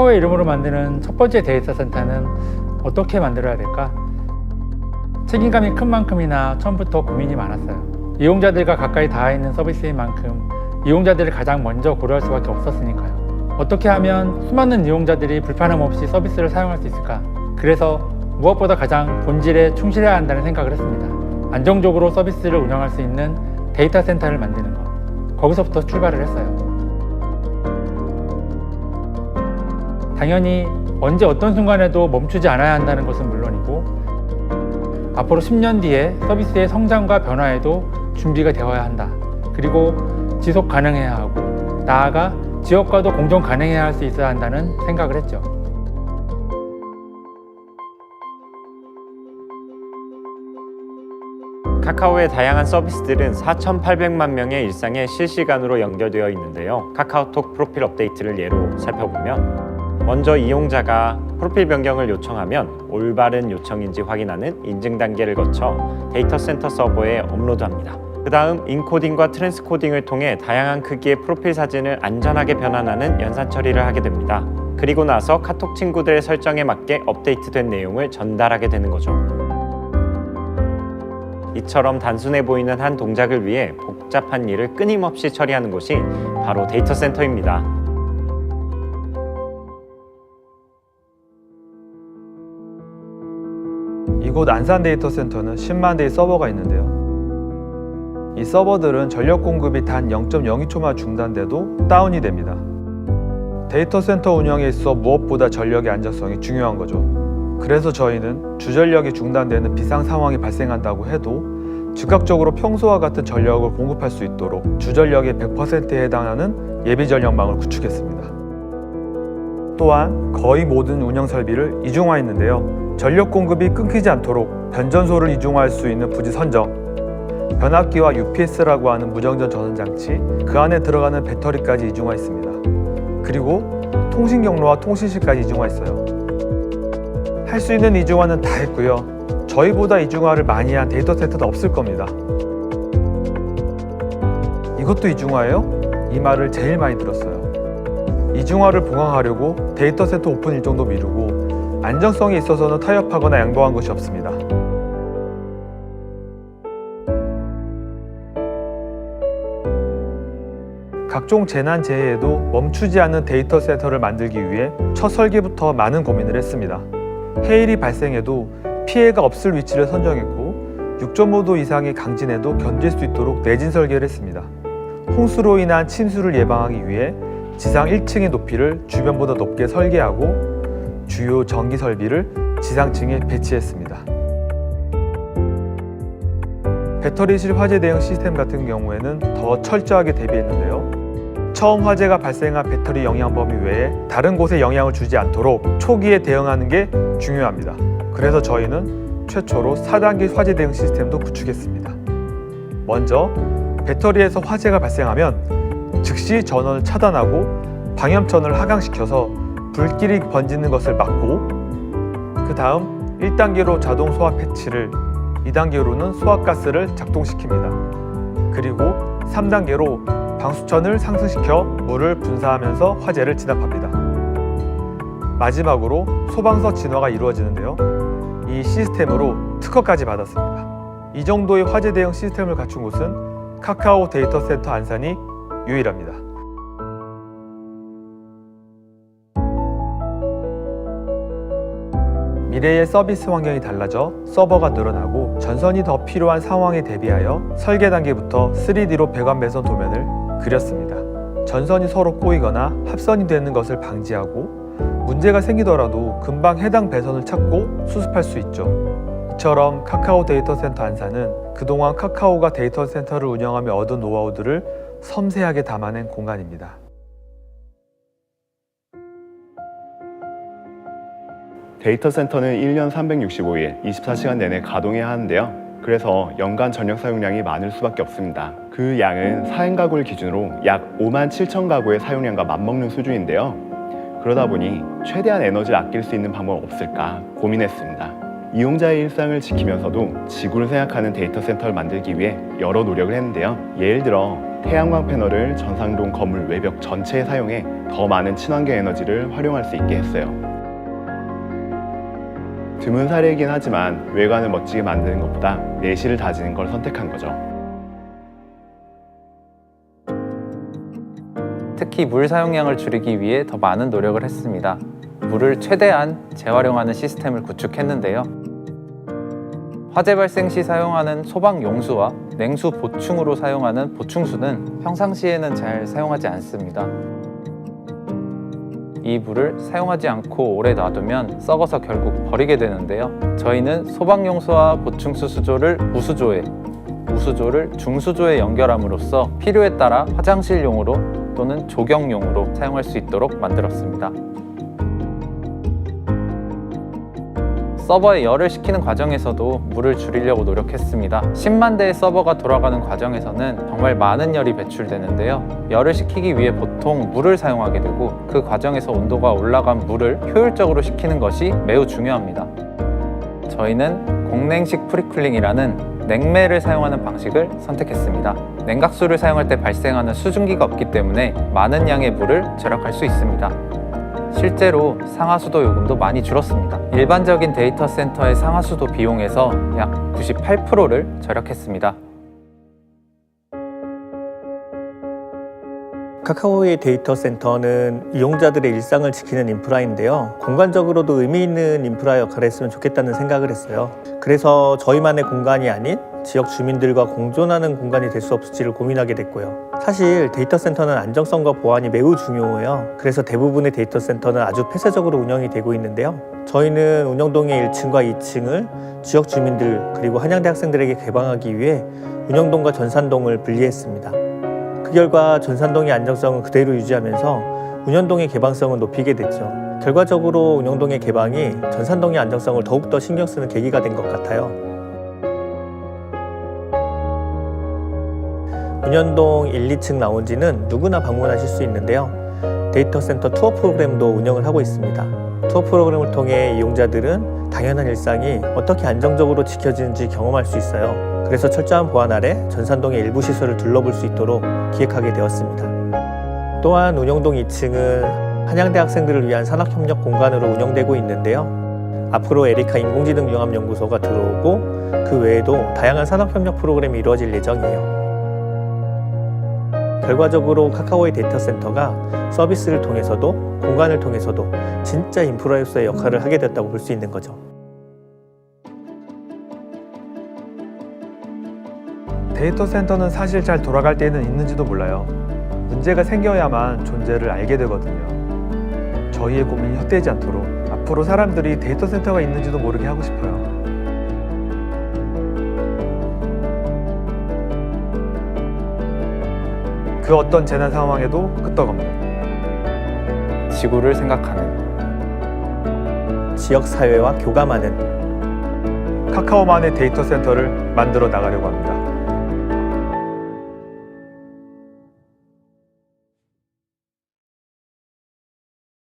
카카오의 이름으로 만드는 첫 번째 데이터 센터는 어떻게 만들어야 될까? 책임감이 큰 만큼이나 처음부터 고민이 많았어요. 이용자들과 가까이 닿아 있는 서비스인 만큼 이용자들을 가장 먼저 고려할 수밖에 없었으니까요. 어떻게 하면 수많은 이용자들이 불편함 없이 서비스를 사용할 수 있을까? 그래서 무엇보다 가장 본질에 충실해야 한다는 생각을 했습니다. 안정적으로 서비스를 운영할 수 있는 데이터 센터를 만드는 것. 거기서부터 출발을 했어요. 당연히 언제 어떤 순간에도 멈추지 않아야 한다는 것은 물론이고 앞으로 10년 뒤에 서비스의 성장과 변화에도 준비가 되어야 한다. 그리고 지속 가능해야 하고 나아가 지역과도 공존 가능해야 할 수 있어야 한다는 생각을 했죠. 카카오의 다양한 서비스들은 4,800만 명의 일상에 실시간으로 연결되어 있는데요. 카카오톡 프로필 업데이트를 예로 살펴보면 먼저 이용자가 프로필 변경을 요청하면 올바른 요청인지 확인하는 인증 단계를 거쳐 데이터 센터 서버에 업로드합니다. 그 다음 인코딩과 트랜스코딩을 통해 다양한 크기의 프로필 사진을 안전하게 변환하는 연산 처리를 하게 됩니다. 그리고 나서 카톡 친구들의 설정에 맞게 업데이트된 내용을 전달하게 되는 거죠. 이처럼 단순해 보이는 한 동작을 위해 복잡한 일을 끊임없이 처리하는 곳이 바로 데이터 센터입니다. 이곳 안산 데이터 센터는 10만 대의 서버가 있는데요. 이 서버들은 전력 공급이 단 0.02초만 중단돼도 다운이 됩니다. 데이터 센터 운영에 있어 무엇보다 전력의 안정성이 중요한 거죠. 그래서 저희는 주전력이 중단되는 비상 상황이 발생한다고 해도 즉각적으로 평소와 같은 전력을 공급할 수 있도록 주전력의 100%에 해당하는 예비 전력망을 구축했습니다. 또한 거의 모든 운영 설비를 이중화했는데요. 전력 공급이 끊기지 않도록 변전소를 이중화할 수 있는 부지 선정, 변압기와 UPS라고 하는 무정전 전원장치, 그 안에 들어가는 배터리까지 이중화했습니다. 그리고 통신 경로와 통신실까지 이중화했어요. 할 수 있는 이중화는 다 했고요. 저희보다 이중화를 많이 한 데이터 센터도 없을 겁니다. 이것도 이중화예요? 이 말을 제일 많이 들었어요. 이중화를 봉합하려고 데이터 센터 오픈 일정도 미루고 안정성에 있어서는 타협하거나 양보한 것이 없습니다. 각종 재난 재해에도 멈추지 않는 데이터 센터를 만들기 위해 첫 설계부터 많은 고민을 했습니다. 해일이 발생해도 피해가 없을 위치를 선정했고 6.5도 이상의 강진에도 견딜 수 있도록 내진 설계를 했습니다. 홍수로 인한 침수를 예방하기 위해 지상 1층의 높이를 주변보다 높게 설계하고 주요 전기 설비를 지상층에 배치했습니다. 배터리실 화재 대응 시스템 같은 경우에는 더 철저하게 대비했는데요. 처음 화재가 발생한 배터리 영향 범위 외에 다른 곳에 영향을 주지 않도록 초기에 대응하는 게 중요합니다. 그래서 저희는 최초로 4단계 화재 대응 시스템도 구축했습니다. 먼저 배터리에서 화재가 발생하면 즉시 전원을 차단하고 방염전을 하강시켜서 불길이 번지는 것을 막고 그 다음 1단계로 자동 소화 패치를 2단계로는 소화가스를 작동시킵니다. 그리고 3단계로 방수천을 상승시켜 물을 분사하면서 화재를 진압합니다. 마지막으로 소방서 진화가 이루어지는데요. 이 시스템으로 특허까지 받았습니다. 이 정도의 화재 대응 시스템을 갖춘 곳은 카카오 데이터 센터 안산이 유일합니다. 미래의 서비스 환경이 달라져 서버가 늘어나고 전선이 더 필요한 상황에 대비하여 설계 단계부터 3D로 배관 배선 도면을 그렸습니다. 전선이 서로 꼬이거나 합선이 되는 것을 방지하고 문제가 생기더라도 금방 해당 배선을 찾고 수습할 수 있죠. 이처럼 카카오 데이터 센터 안산은 그동안 카카오가 데이터 센터를 운영하며 얻은 노하우들을 섬세하게 담아낸 공간입니다. 데이터 센터는 1년 365일 24시간 내내 가동해야 하는데요. 그래서 연간 전력 사용량이 많을 수밖에 없습니다. 그 양은 4인 가구를 기준으로 약 5만 7천 가구의 사용량과 맞먹는 수준인데요. 그러다 보니 최대한 에너지를 아낄 수 있는 방법은 없을까 고민했습니다. 이용자의 일상을 지키면서도 지구를 생각하는 데이터 센터를 만들기 위해 여러 노력을 했는데요. 예를 들어 태양광 패널을 전상동 건물 외벽 전체에 사용해 더 많은 친환경 에너지를 활용할 수 있게 했어요. 드문 사례이긴 하지만 외관을 멋지게 만드는 것보다 내실을 다지는 걸 선택한 거죠. 특히 물 사용량을 줄이기 위해 더 많은 노력을 했습니다. 물을 최대한 재활용하는 시스템을 구축했는데요. 화재 발생 시 사용하는 소방 용수와 냉수 보충으로 사용하는 보충수는 평상시에는 잘 사용하지 않습니다. 이 물을 사용하지 않고 오래 놔두면 썩어서 결국 버리게 되는데요. 저희는 소방용수와 보충수 수조를 무수조에, 무수조를 중수조에 연결함으로써 필요에 따라 화장실용으로 또는 조경용으로 사용할 수 있도록 만들었습니다. 서버에 열을 식히는 과정에서도 물을 줄이려고 노력했습니다. 10만 대의 서버가 돌아가는 과정에서는 정말 많은 열이 배출되는데요. 열을 식히기 위해 보통 물을 사용하게 되고 그 과정에서 온도가 올라간 물을 효율적으로 식히는 것이 매우 중요합니다. 저희는 공냉식 프리쿨링이라는 냉매를 사용하는 방식을 선택했습니다. 냉각수를 사용할 때 발생하는 수증기가 없기 때문에 많은 양의 물을 절약할 수 있습니다. 실제로 상하수도 요금도 많이 줄었습니다. 일반적인 데이터 센터의 상하수도 비용에서 약 98%를 절약했습니다. 카카오의 데이터 센터는 이용자들의 일상을 지키는 인프라인데요. 공간적으로도 의미 있는 인프라 역할을 했으면 좋겠다는 생각을 했어요. 그래서 저희만의 공간이 아닌 지역 주민들과 공존하는 공간이 될 수 없을지를 고민하게 됐고요. 사실 데이터 센터는 안정성과 보안이 매우 중요해요. 그래서 대부분의 데이터 센터는 아주 폐쇄적으로 운영이 되고 있는데요. 저희는 운영동의 1층과 2층을 지역 주민들 그리고 한양대 학생들에게 개방하기 위해 운영동과 전산동을 분리했습니다. 그 결과 전산동의 안정성은 그대로 유지하면서 운영동의 개방성을 높이게 됐죠. 결과적으로 운영동의 개방이 전산동의 안정성을 더욱더 신경 쓰는 계기가 된 것 같아요. 운영동 1, 2층 라운지는 누구나 방문하실 수 있는데요. 데이터 센터 투어 프로그램도 운영을 하고 있습니다. 투어 프로그램을 통해 이용자들은 당연한 일상이 어떻게 안정적으로 지켜지는지 경험할 수 있어요. 그래서 철저한 보안 아래 전산동의 일부 시설을 둘러볼 수 있도록 기획하게 되었습니다. 또한 운영동 2층은 한양대 학생들을 위한 산학협력 공간으로 운영되고 있는데요. 앞으로 에리카 인공지능 융합연구소가 들어오고 그 외에도 다양한 산학협력 프로그램이 이루어질 예정이에요. 결과적으로 카카오의 데이터 센터가 서비스를 통해서도 공간을 통해서도 진짜 인프라로서의 역할을 하게 됐다고 볼 수 있는 거죠. 데이터 센터는 사실 잘 돌아갈 때는 있는지도 몰라요. 문제가 생겨야만 존재를 알게 되거든요. 저희의 고민이 헛되지 않도록 앞으로 사람들이 데이터 센터가 있는지도 모르게 하고 싶어요. 그 어떤 재난 상황에도 끄떡없는 지구를 생각하는 지역사회와 교감하는 카카오만의 데이터 센터를 만들어 나가려고 합니다.